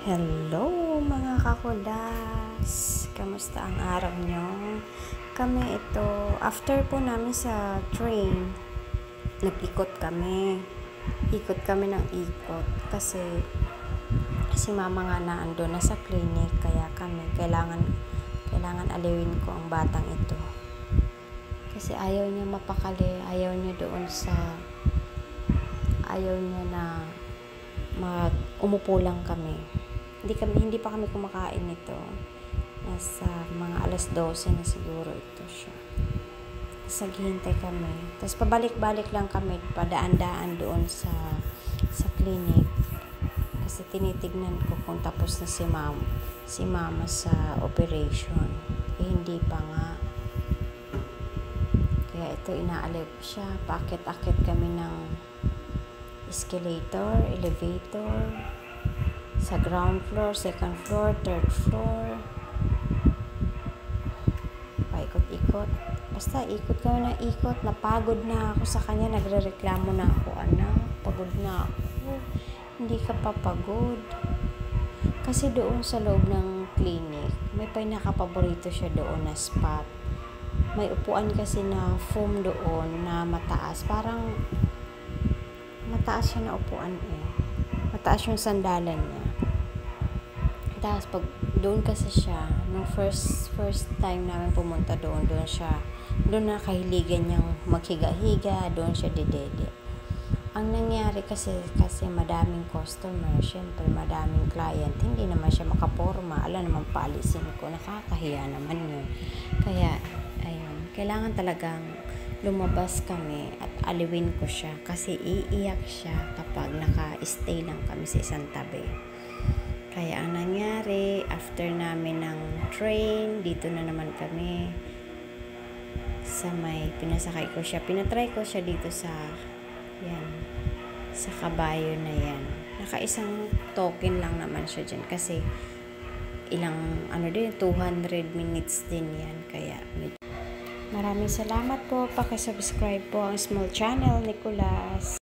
Hello mga kakulas! Kamusta ang araw nyo? Kami ito, after po namin sa train, nag-ikot kami. Ikot kami ng ikot kasi si mama nga na ando na sa clinic, kaya kami kailangan alawin ko ang batang ito. Kasi ayaw niya mapakali, ayaw niya na umupo lang kami. Hindi pa kami kumakain nito. Nasa mga alas 12 na siguro ito siya. Tapos naghihintay kami. Tapos pabalik-balik lang kami, padaan-daan doon sa clinic. Kasi tinitignan ko kung tapos na si mama sa operation. Hindi pa nga. Kaya ito, inaalip siya. Paakit-akit kami ng escalator, elevator, sa ground floor, second floor, third floor. Paikot-ikot. Basta ikot kami ng ikot. Napagod na ako sa kanya. Nagrereklamo na ako. Anak, pagod na ako. Hindi ka pa pagod. Kasi doon sa loob ng clinic, may pinakapaborito siya doon na spot. May upuan kasi na foam doon na mataas. Parang mataas siya na upuan eh. Mataas yung sandalan niya. Tapos pag doon kasi siya, nung first time namin pumunta doon na kahiligan niyang maghiga-higa, doon siya didede. Ang nangyari kasi madaming customer, syempre madaming client, hindi naman siya makaporma, alam naman paalisin ko, nakakahiya naman yun. Kaya, ayun, kailangan talagang lumabas kami at aliwin ko siya kasi iiyak siya kapag naka-stay lang kami sa isang tabi. Kaya ang nangyari, after namin ng train, dito na naman kami sa pinasakay ko siya. Pinatry ko siya dito sa kabayo na yan. Naka-isang token lang naman siya dyan kasi 200 minutes din yan. Kaya maraming salamat po. Paki-subscribe po ang small channel, Nicolas.